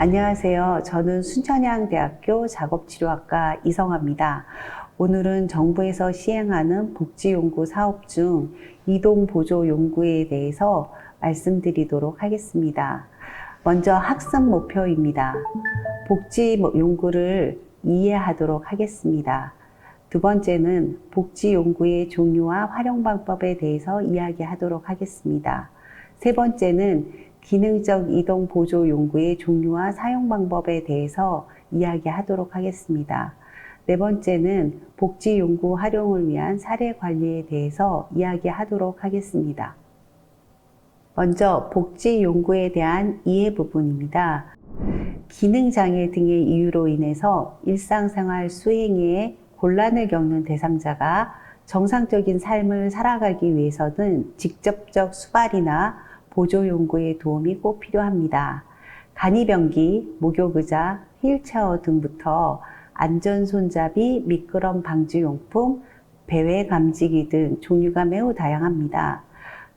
안녕하세요. 저는 순천향대학교 작업치료학과 이성아입니다. 오늘은 정부에서 시행하는 복지연구 사업 중 이동보조연구에 대해서 말씀드리도록 하겠습니다. 먼저 학습 목표입니다. 복지연구를 이해하도록 하겠습니다. 두 번째는 복지연구의 종류와 활용 방법에 대해서 이야기하도록 하겠습니다. 세 번째는 기능적 이동 보조 연구의 종류와 사용 방법에 대해서 이야기하도록 하겠습니다. 네 번째는 복지 연구 활용을 위한 사례 관리에 대해서 이야기하도록 하겠습니다. 먼저 복지 연구에 대한 이해 부분입니다. 기능장애 등의 이유로 인해서 일상생활 수행에 곤란을 겪는 대상자가 정상적인 삶을 살아가기 위해서는 직접적 수발이나 보조 연구의 도움이 꼭 필요합니다. 간이병기, 목욕의자, 휠체어 등부터 안전손잡이, 미끄럼 방지용품, 배회 감지기 등 종류가 매우 다양합니다.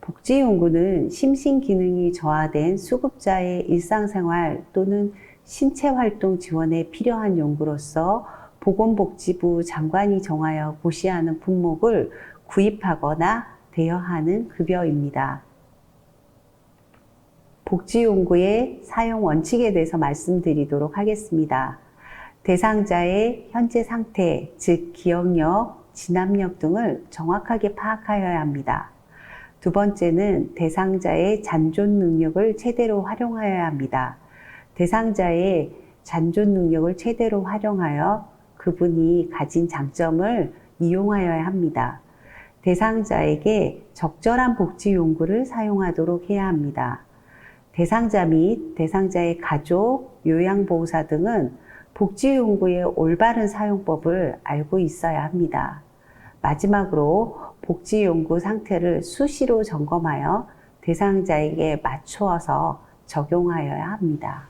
복지연구는 심신기능이 저하된 수급자의 일상생활 또는 신체활동 지원에 필요한 연구로서 보건복지부 장관이 정하여 고시하는 품목을 구입하거나 대여하는 급여입니다. 복지연구의 사용 원칙에 대해서 말씀드리도록 하겠습니다. 대상자의 현재 상태, 즉 기억력, 진압력 등을 정확하게 파악하여야 합니다. 두 번째는 대상자의 잔존 능력을 최대로 활용하여야 합니다. 대상자의 잔존 능력을 최대로 활용하여 그분이 가진 장점을 이용하여야 합니다. 대상자에게 적절한 복지 연구를 사용하도록 해야 합니다. 대상자 및 대상자의 가족, 요양보호사 등은 복지연구의 올바른 사용법을 알고 있어야 합니다. 마지막으로 복지연구 상태를 수시로 점검하여 대상자에게 맞추어서 적용하여야 합니다.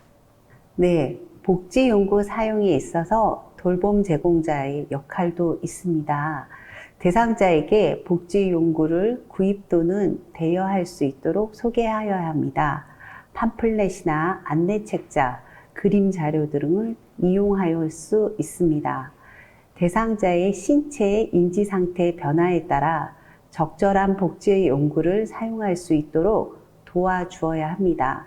네, 복지연구 사용에 있어서 돌봄 제공자의 역할도 있습니다. 대상자에게 복지연구를 구입 또는 대여할 수 있도록 소개하여야 합니다. 팜플렛이나 안내책자, 그림 자료 등을 이용할 수 있습니다. 대상자의 신체 인지 상태 변화에 따라 적절한 복지 연구를 사용할 수 있도록 도와주어야 합니다.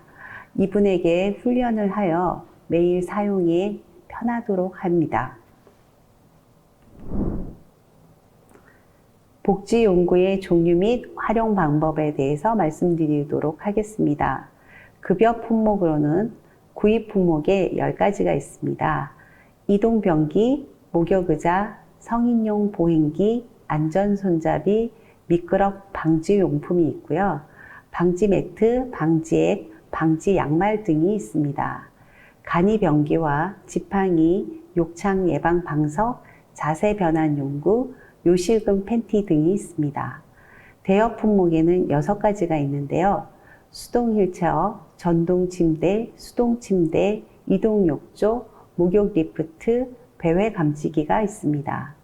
이분에게 훈련을 하여 매일 사용에 편하도록 합니다. 복지 연구의 종류 및 활용 방법에 대해서 말씀드리도록 하겠습니다. 급여 품목으로는 구입 품목에 10가지가 있습니다. 이동변기, 목욕의자, 성인용 보행기, 안전손잡이, 미끄럼 방지용품이 있고요. 방지매트, 방지액, 방지양말 등이 있습니다. 간이변기와 지팡이, 욕창 예방 방석, 자세 변환 용구, 요실금 팬티 등이 있습니다. 대여 품목에는 6가지가 있는데요. 수동 휠체어, 전동 침대, 수동 침대, 이동 욕조, 목욕 리프트, 배회 감지기가 있습니다.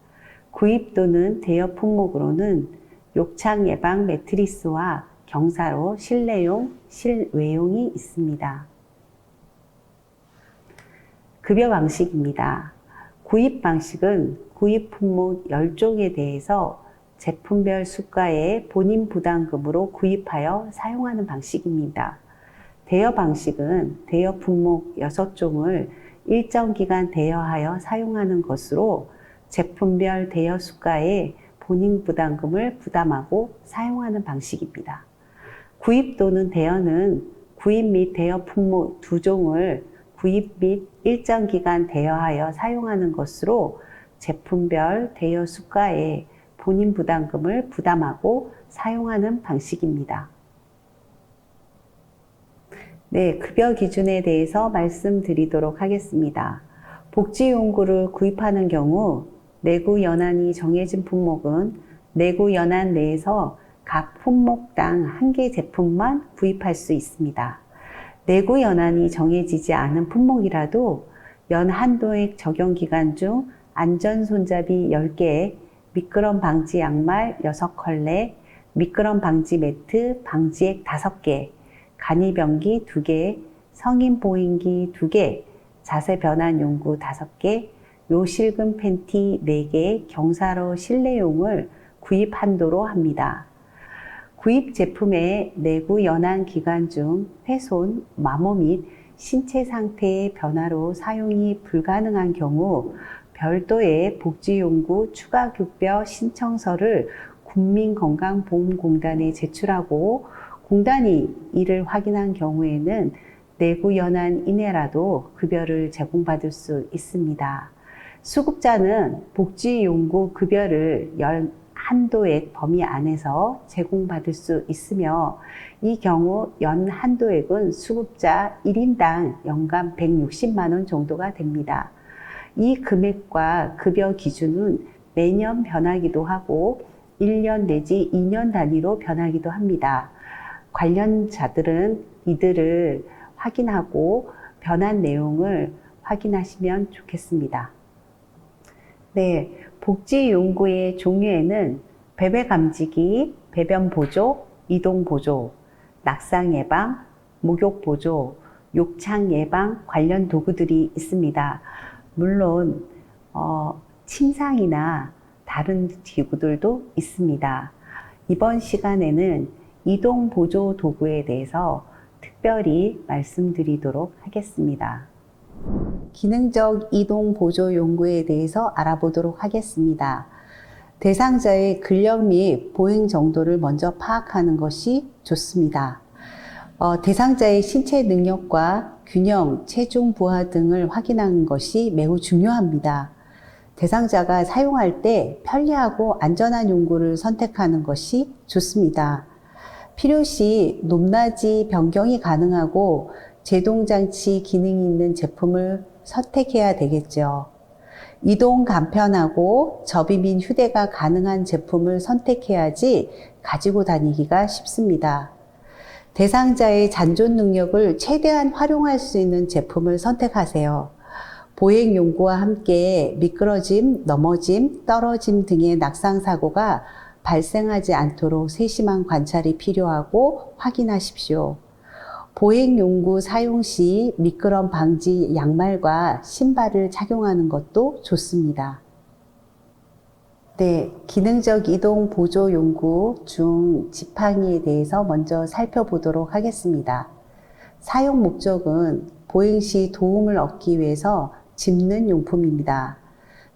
구입 또는 대여 품목으로는 욕창 예방 매트리스와 경사로 실내용, 실외용이 있습니다. 급여 방식입니다. 구입 방식은 구입 품목 10종에 대해서 제품별 수가에 본인 부담금으로 구입하여 사용하는 방식입니다. 대여 방식은 대여 품목 6종을 일정 기간 대여하여 사용하는 것으로 제품별 대여 수가에 본인 부담금을 부담하고 사용하는 방식입니다. 구입 또는 대여는 구입 및 대여 품목 2종을 구입 및 일정 기간 대여하여 사용하는 것으로 제품별 대여 수가에 본인 부담금을 부담하고 사용하는 방식입니다. 네, 급여 기준에 대해서 말씀드리도록 하겠습니다. 복지연구를 구입하는 경우 내구 연한이 정해진 품목은 내구 연한 내에서 각 품목당 1개 제품만 구입할 수 있습니다. 내구 연한이 정해지지 않은 품목이라도 연 한도액 적용 기간 중 안전손잡이 10개, 미끄럼 방지 양말 6컬레, 미끄럼 방지 매트, 방지액 5개, 간이변기 2개, 성인 보행기 2개, 자세 변환 용구 5개, 요실금 팬티 4개, 경사로 실내용을 구입 한도로 합니다. 구입 제품의 내구 연한 기간 중 훼손, 마모 및 신체 상태의 변화로 사용이 불가능한 경우 별도의 복지용구 추가 급여 신청서를 국민건강보험공단에 제출하고 공단이 이를 확인한 경우에는 내구 연한 이내라도 급여를 제공받을 수 있습니다. 수급자는 복지용구 급여를 연 한도액 범위 안에서 제공받을 수 있으며 이 경우 연 한도액은 수급자 1인당 연간 160만 원 정도가 됩니다. 이 금액과 급여 기준은 매년 변하기도 하고 1년 내지 2년 단위로 변하기도 합니다. 관련자들은 이들을 확인하고 변한 내용을 확인하시면 좋겠습니다. 네, 복지용구의 종류에는 배배 감지기, 배변 보조, 이동 보조, 낙상 예방, 목욕 보조, 욕창 예방 관련 도구들이 있습니다. 물론 침상이나 다른 기구들도 있습니다. 이번 시간에는 이동 보조 도구에 대해서 특별히 말씀드리도록 하겠습니다. 기능적 이동 보조 용구에 대해서 알아보도록 하겠습니다. 대상자의 근력 및 보행 정도를 먼저 파악하는 것이 좋습니다. 대상자의 신체 능력과 균형, 체중 부하 등을 확인하는 것이 매우 중요합니다. 대상자가 사용할 때 편리하고 안전한 용구를 선택하는 것이 좋습니다. 필요시 높낮이 변경이 가능하고 제동장치 기능이 있는 제품을 선택해야 되겠죠. 이동 간편하고 접이 및 휴대가 가능한 제품을 선택해야지 가지고 다니기가 쉽습니다. 대상자의 잔존 능력을 최대한 활용할 수 있는 제품을 선택하세요. 보행 용구와 함께 미끄러짐, 넘어짐, 떨어짐 등의 낙상 사고가 발생하지 않도록 세심한 관찰이 필요하고 확인하십시오. 보행 용구 사용 시 미끄럼 방지 양말과 신발을 착용하는 것도 좋습니다. 네, 기능적 이동 보조 용구 중 지팡이에 대해서 먼저 살펴보도록 하겠습니다. 사용 목적은 보행 시 도움을 얻기 위해서 짚는 용품입니다.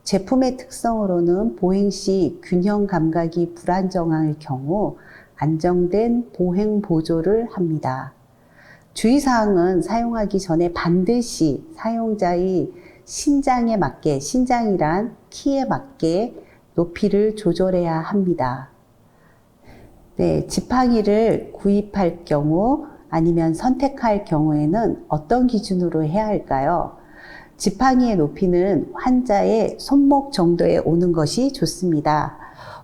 제품의 특성으로는 보행 시 균형 감각이 불안정할 경우 안정된 보행 보조를 합니다. 주의사항은 사용하기 전에 반드시 사용자의 신장에 맞게, 신장이란 키에 맞게 높이를 조절해야 합니다. 네, 지팡이를 구입할 경우 아니면 선택할 경우에는 어떤 기준으로 해야 할까요? 지팡이의 높이는 환자의 손목 정도에 오는 것이 좋습니다.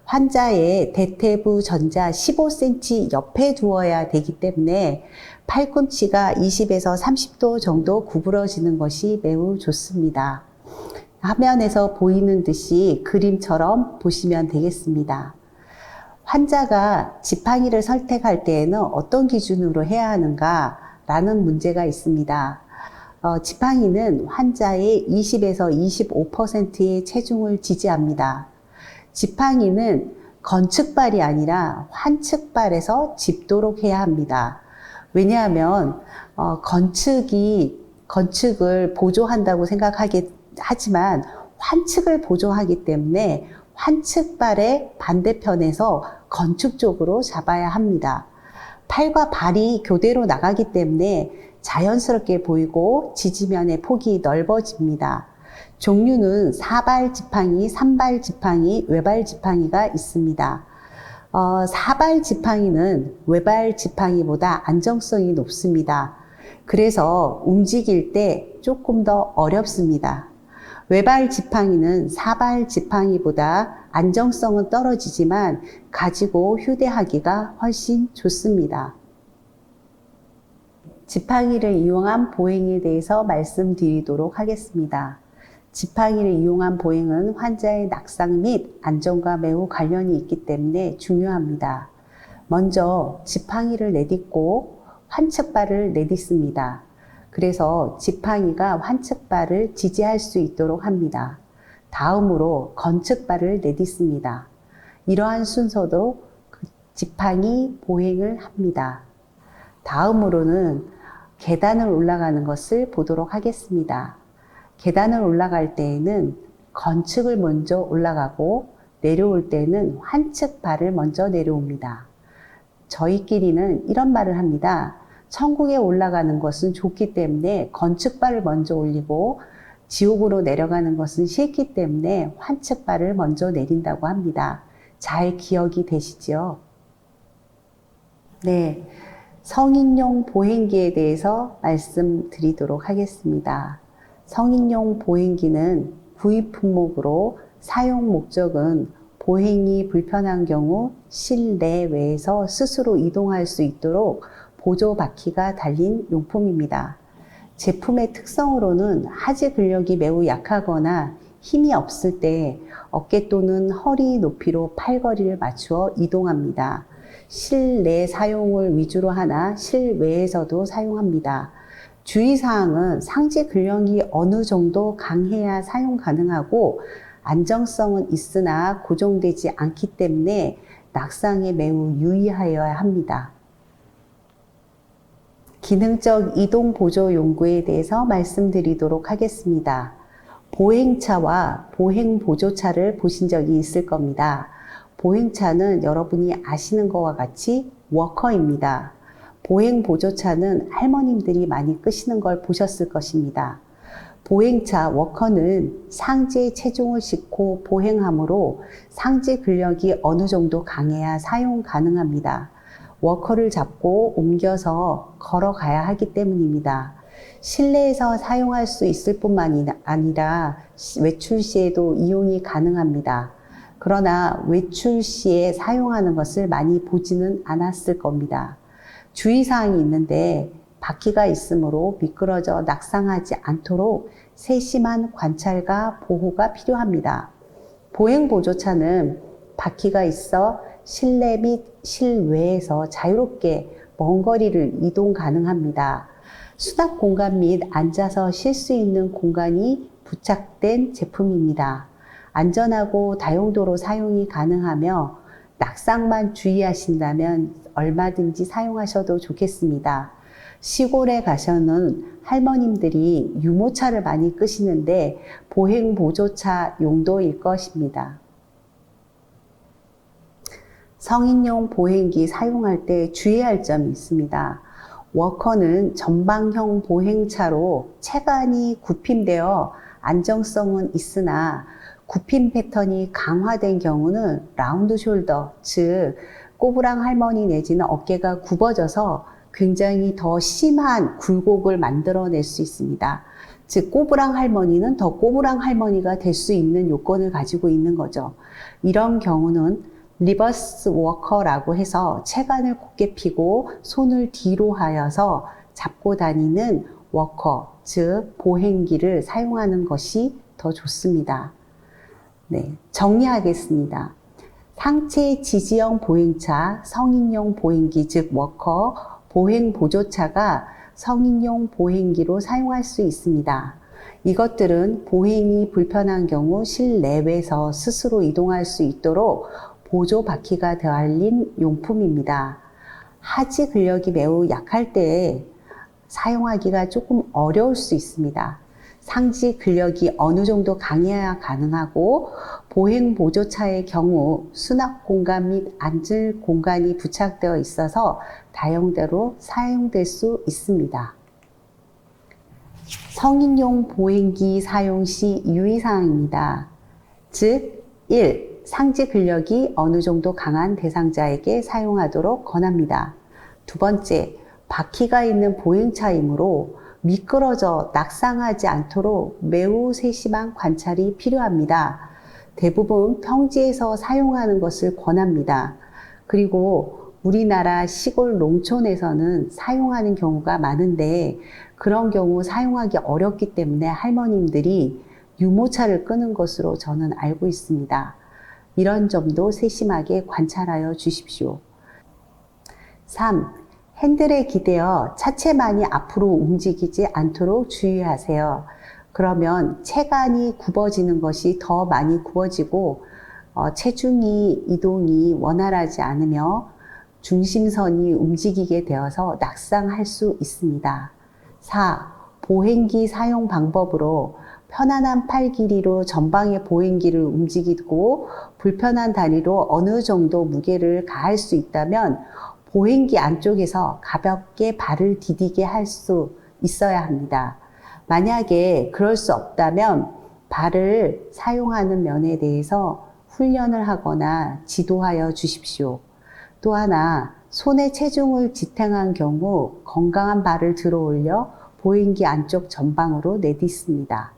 환자의 대퇴부 전자 15cm 옆에 두어야 되기 때문에 팔꿈치가 20에서 30도 정도 구부러지는 것이 매우 좋습니다. 화면에서 보이는 듯이 그림처럼 보시면 되겠습니다. 환자가 지팡이를 선택할 때에는 어떤 기준으로 해야 하는가 라는 문제가 있습니다. 지팡이는 환자의 20에서 25%의 체중을 지지합니다. 지팡이는 건측발이 아니라 환측발에서 짚도록 해야 합니다. 왜냐하면 건축을 보조한다고 하지만 환측을 보조하기 때문에 환측발의 반대편에서 건축 쪽으로 잡아야 합니다. 팔과 발이 교대로 나가기 때문에 자연스럽게 보이고 지지면의 폭이 넓어집니다. 종류는 사발 지팡이, 삼발 지팡이, 외발 지팡이가 있습니다. 사발 지팡이는 외발 지팡이보다 안정성이 높습니다. 그래서 움직일 때 조금 더 어렵습니다. 외발 지팡이는 사발 지팡이보다 안정성은 떨어지지만 가지고 휴대하기가 훨씬 좋습니다. 지팡이를 이용한 보행에 대해서 말씀드리도록 하겠습니다. 지팡이를 이용한 보행은 환자의 낙상 및 안전과 매우 관련이 있기 때문에 중요합니다. 먼저 지팡이를 내딛고 환측발을 내딛습니다. 그래서 지팡이가 환측발을 지지할 수 있도록 합니다. 다음으로 건측발을 내딛습니다. 이러한 순서도 지팡이 보행을 합니다. 다음으로는 계단을 올라가는 것을 보도록 하겠습니다. 계단을 올라갈 때에는 건축을 먼저 올라가고 내려올 때는 환측발을 먼저 내려옵니다. 저희끼리는 이런 말을 합니다. 천국에 올라가는 것은 좋기 때문에 건축발을 먼저 올리고 지옥으로 내려가는 것은 싫기 때문에 환측발을 먼저 내린다고 합니다. 잘 기억이 되시죠? 네, 성인용 보행기에 대해서 말씀드리도록 하겠습니다. 성인용 보행기는 구입 품목으로 사용 목적은 보행이 불편한 경우 실내외에서 스스로 이동할 수 있도록 보조 바퀴가 달린 용품입니다. 제품의 특성으로는 하지 근력이 매우 약하거나 힘이 없을 때 어깨 또는 허리 높이로 팔걸이를 맞추어 이동합니다. 실내 사용을 위주로 하나 실외에서도 사용합니다. 주의사항은 상지 근력이 어느 정도 강해야 사용 가능하고 안정성은 있으나 고정되지 않기 때문에 낙상에 매우 유의하여야 합니다. 기능적 이동 보조 용구에 대해서 말씀드리도록 하겠습니다. 보행차와 보행 보조차를 보신 적이 있을 겁니다. 보행차는 여러분이 아시는 것과 같이 워커입니다. 보행 보조차는 할머님들이 많이 끄시는 걸 보셨을 것입니다. 보행차 워커는 상지에 체중을 싣고 보행하므로 상지 근력이 어느 정도 강해야 사용 가능합니다. 워커를 잡고 옮겨서 걸어가야 하기 때문입니다. 실내에서 사용할 수 있을 뿐만 아니라 외출 시에도 이용이 가능합니다. 그러나 외출 시에 사용하는 것을 많이 보지는 않았을 겁니다. 주의사항이 있는데 바퀴가 있으므로 미끄러져 낙상하지 않도록 세심한 관찰과 보호가 필요합니다. 보행보조차는 바퀴가 있어 실내 및 실외에서 자유롭게 먼 거리를 이동 가능합니다. 수납 공간 및 앉아서 쉴 수 있는 공간이 부착된 제품입니다. 안전하고 다용도로 사용이 가능하며 낙상만 주의하신다면 얼마든지 사용하셔도 좋겠습니다. 시골에 가서는 할머님들이 유모차를 많이 끄시는데 보행보조차 용도일 것입니다. 성인용 보행기 사용할 때 주의할 점이 있습니다. 워커는 전방형 보행차로 체간이 굽힘되어 안정성은 있으나 굽힘 패턴이 강화된 경우는 라운드 숄더, 즉 꼬부랑 할머니 내지는 어깨가 굽어져서 굉장히 더 심한 굴곡을 만들어낼 수 있습니다. 즉 꼬부랑 할머니는 더 꼬부랑 할머니가 될 수 있는 요건을 가지고 있는 거죠. 이런 경우는 리버스 워커라고 해서 체간을 곧게 펴고 손을 뒤로 하여서 잡고 다니는 워커, 즉 보행기를 사용하는 것이 더 좋습니다. 네, 정리하겠습니다. 상체 지지형 보행차, 성인용 보행기, 즉 워커, 보행 보조차가 성인용 보행기로 사용할 수 있습니다. 이것들은 보행이 불편한 경우 실내외에서 스스로 이동할 수 있도록 보조 바퀴가 달린 용품입니다. 하지 근력이 매우 약할 때에 사용하기가 조금 어려울 수 있습니다. 상지 근력이 어느 정도 강해야 가능하고 보행 보조차의 경우 수납 공간 및 앉을 공간이 부착되어 있어서 다용도로 사용될 수 있습니다. 성인용 보행기 사용 시 유의사항입니다. 즉 1. 상지 근력이 어느 정도 강한 대상자에게 사용하도록 권합니다. 두 번째, 바퀴가 있는 보행차이므로 미끄러져 낙상하지 않도록 매우 세심한 관찰이 필요합니다. 대부분 평지에서 사용하는 것을 권합니다. 그리고 우리나라 시골 농촌에서는 사용하는 경우가 많은데 그런 경우 사용하기 어렵기 때문에 할머님들이 유모차를 끄는 것으로 저는 알고 있습니다. 이런 점도 세심하게 관찰하여 주십시오. 3. 핸들에 기대어 차체만이 앞으로 움직이지 않도록 주의하세요. 그러면 체간이 굽어지는 것이 더 많이 굽어지고 체중이 이동이 원활하지 않으며 중심선이 움직이게 되어서 낙상할 수 있습니다. 4. 보행기 사용 방법으로 편안한 팔 길이로 전방의 보행기를 움직이고 불편한 다리로 어느 정도 무게를 가할 수 있다면 보행기 안쪽에서 가볍게 발을 디디게 할 수 있어야 합니다. 만약에 그럴 수 없다면 발을 사용하는 면에 대해서 훈련을 하거나 지도하여 주십시오. 또 하나, 손에 체중을 지탱한 경우 건강한 발을 들어 올려 보행기 안쪽 전방으로 내딛습니다.